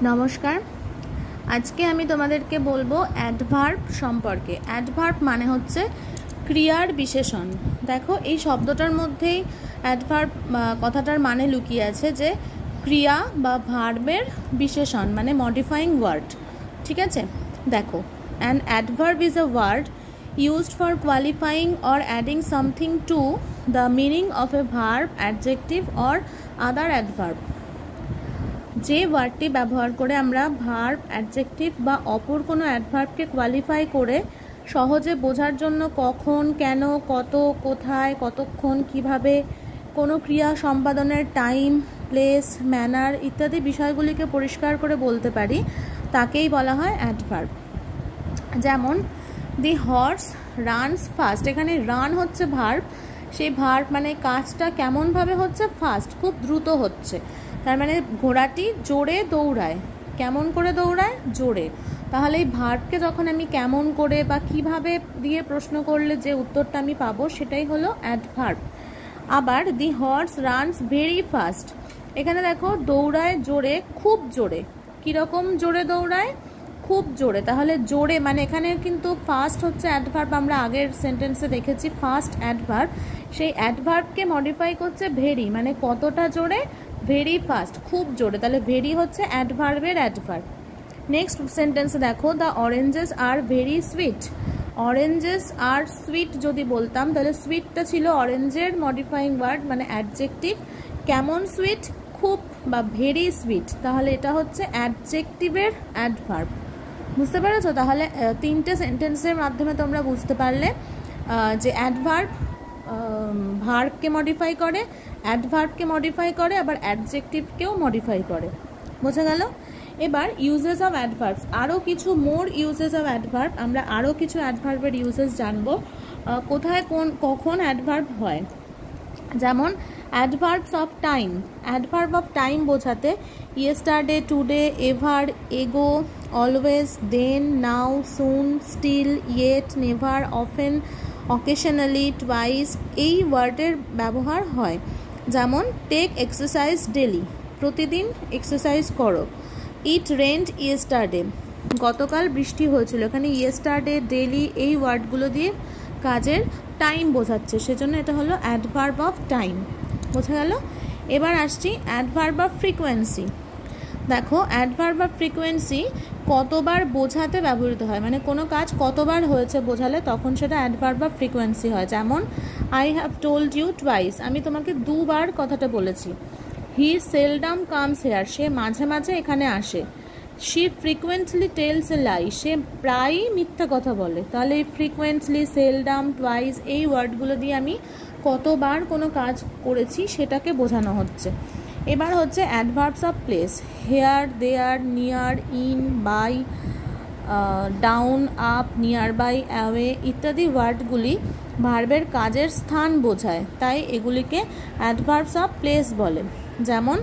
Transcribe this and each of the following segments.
नमस्कार। आज के आमी तोमादेरके बोलबो एडभार्ब सम्पर्के। एडभार्ब माने होच्छे क्रियार विशेषण। देखो এই শব্দটার মধ্যেই एडभार्ब কথাটার মানে লুকিয়ে আছে যে ক্রিয়া বা ভার্বের বিশেষণ মানে মডিফাইং ওয়ার্ড। ঠিক আছে, দেখো an adverb is a word used for qualifying or adding something to the meaning of a verb, adjective or other adverb। যে ওয়ার্ডটি ব্যবহার করে আমরা ভার্ব, অ্যাডজেক্টিভ বা অপর কোনো অ্যাডভার্বকে কোয়ালিফাই করে সহজে বোঝার জন্য কখন, কেন, কত, কোথায়, কতক্ষণ, কিভাবে কোনো ক্রিয়া সম্পাদনের টাইম, প্লেস, ম্যানার ইত্যাদি বিষয়গুলিকে পরিষ্কার করে বলতে পারি তাকেই বলা হয় অ্যাডভার্ব। যেমন দি হর্স রানস ফাস্ট, এখানে রান হচ্ছে ভার্ব, সেই ভার্ব মানে কাজটা কেমনভাবে হচ্ছে, ফাস্ট, খুব দ্রুত হচ্ছে। তার মানে ঘোড়াটি জোরে দৌড়ায়। কেমন করে দৌড়ায়? জোরে। তাহলে এই ভার্বকে যখন আমি কেমন করে বা কিভাবে দিয়ে প্রশ্ন করলে যে উত্তরটা আমি পাবো সেটাই হলো অ্যাডভার্ব। আবার দি হর্স রানস ভেরি ফাস্ট, এখানে দেখো দৌড়ায় জোরে, খুব জোরে। কীরকম জোরে দৌড়ায়? খুব জোরে। তাহলে জোরে মানে এখানে কিন্তু ফাস্ট হচ্ছে অ্যাডভার্ব, আমরা আগের সেন্টেন্সে দেখেছি ফাস্ট অ্যাডভার্ব। সেই অ্যাডভার্বকে মডিফাই করছে ভেরি, মানে কতটা জোরে, ভেরি ফাস্ট, খুব জোরে। তাহলে ভেরি হচ্ছে অ্যাডভার্বের অ্যাডভার্ব। নেক্সট সেন্টেন্সে দেখো the oranges are very sweet. Oranges are sweet যদি বলতাম তাহলে সুইটটা ছিল অরেঞ্জের মডিফাইং ওয়ার্ড মানে অ্যাডজেক্টিভ। কেমন সুইট? খুব বা ভেরি সুইট, তাহলে এটা হচ্ছে অ্যাডজেক্টিভের অ্যাডভার্ব। বুঝতে পেরেছো? তাহলে তিনটে সেন্টেন্সের মাধ্যমে তোমরা বুঝতে পারলে যে অ্যাডভার্ব ভার্বকে মডিফাই করে, অ্যাডভার্বকে মডিফাই করে, আবার অ্যাডজেক্টিভকেও মডিফাই করে। বোঝা গেল? এবার ইউজেস অফ অ্যাডভার্বস, আরও কিছু মোর ইউজেস অফ অ্যাডভার্ব, আমরা আরও কিছু অ্যাডভার্বের ইউজেস জানবো, কোথায় কখন অ্যাডভার্ব হয়। যেমন adverbs of time, adverb of time বোঝাতে yesterday, today, ever, ago, always, then, now, soon, still, yet, never, often, occasionally, twice এই ওয়ার্ডের ব্যবহার হয়। যেমন টেক এক্সারসাইজ ডেলি, প্রতিদিন এক্সারসাইজ করো। ইট রেন্ড ইয়েস্টারডে, গতকাল বৃষ্টি হয়েছিল। এখানে ইয়েস্টারডে, ডেলি এই ওয়ার্ডগুলো দিয়ে কাজের টাইম বোঝাচ্ছে, সেজন্য এটা হলো অ্যাডভার্ব অফ টাইম। বোঝা গেল? এবার আসছি অ্যাডভার্ব অফ ফ্রিকোয়েন্সি। দেখো অ্যাডভার্ব অফ ফ্রিকোয়েন্সি কতবার বোঝাতে ব্যবহৃত হয়, মানে কোনো কাজ কতবার হয়েছে বোঝালে তখন সেটা অ্যাডভার্ব অফ ফ্রিকোয়েন্সি হয়। যেমন I have told you twice, আমি তোমাকে দুবার কথাটা বলেছি। হি সেলডাম কামস হেয়ার, সে মাঝে মাঝে এখানে আসে। She frequently tells a lie, সে প্রায়ই মিথ্যা কথা বলে। তাহলে এই ফ্রিকুয়েন্টলি, সেলডাম, টুয়াইস এই ওয়ার্ডগুলো দিয়ে আমি কতবার কোনো কাজ করেছি সেটাকে বোঝানো হচ্ছে। এবার হচ্ছে adverbs of place, here, there, near, in, by, down, up, near by, away ইত্যাদি ওয়ার্ডগুলি ভার্বের কাজের স্থান বোঝায়, তাই এগুলিকে অ্যাডভার্বস অফ প্লেস বলে। যেমন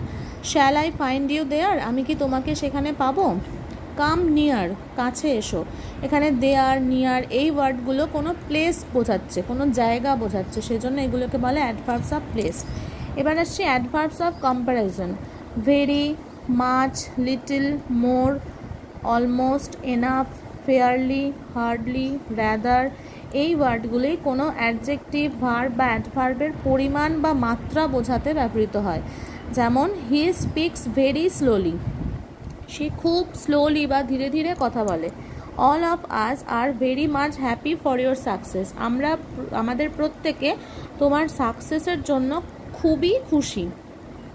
shall I find you there, আমি কি তোমাকে সেখানে পাবো। কাম নিয়ার, কাছে এসো। এখানে দেয়ার, নিয়ার এই ওয়ার্ডগুলো কোনো প্লেস বোঝাচ্ছে, কোনো জায়গা বোঝাচ্ছে, সেজন্য এগুলোকে বলে অ্যাডভার্বস অফ প্লেস। এবার আসছে adverbs of comparison, very, much, little, more, almost, enough, fairly, hardly, rather এই ওয়ার্ডগুলি কোনো অ্যাডজেক্টিভ, ভার্ব বা অ্যাডভার্বের পরিমাণ বা মাত্রা বোঝাতে ব্যবহৃত হয়। যেমন হি স্পিক্স ভেরি স্লোলি, সে খুব স্লোলি বা ধীরে ধীরে কথা বলে। All of us are very much happy for your success, আমরা আমাদের প্রত্যেকে তোমার সাকসেসের জন্য খুবই খুশি।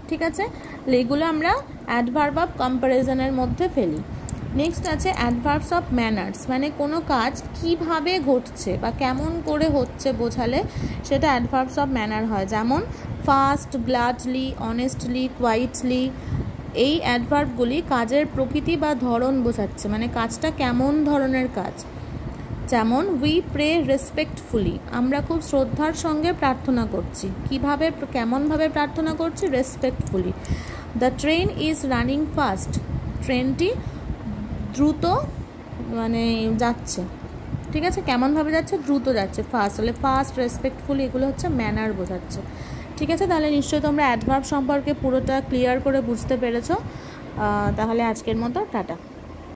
ঠিক আছে, এগুলো আমরা অ্যাডভার্ব অফ কম্প্যারিজনের মধ্যে ফেলি। নেক্সট আছে অ্যাডভার্বস অফ ম্যানার্স, মানে কোনো কাজ কিভাবে ঘটছে বা কেমন করে হচ্ছে বোঝালে সেটা অ্যাডভার্বস অফ ম্যানার হয়। যেমন ফাস্ট, গ্লাডলি, অনেস্টলি, কোয়াইটলি এই অ্যাডভার্বগুলি কাজের প্রকৃতি বা ধরন বোঝাচ্ছে, মানে কাজটা কেমন ধরনের কাজ। যেমন উই প্রে রেসপেক্টফুলি, আমরা খুব শ্রদ্ধার সঙ্গে প্রার্থনা করছি। কিভাবে, কেমনভাবে প্রার্থনা করছি? Respectfully. The train is running fast, ট্রেনটি দ্রুত মানে যাচ্ছে। ঠিক আছে, কেমনভাবে যাচ্ছে? দ্রুত যাচ্ছে, ফাস্ট। তাহলে ফাস্ট, রেসপেক্টফুলি এগুলো হচ্ছে ম্যানার বোঝাচ্ছে। ঠিক আছে, তাহলে নিশ্চয়ই তোমরা অ্যাডভার্ব সম্পর্কে পুরোটা ক্লিয়ার করে বুঝতে পেরেছো। তাহলে আজকের মতো টাটা।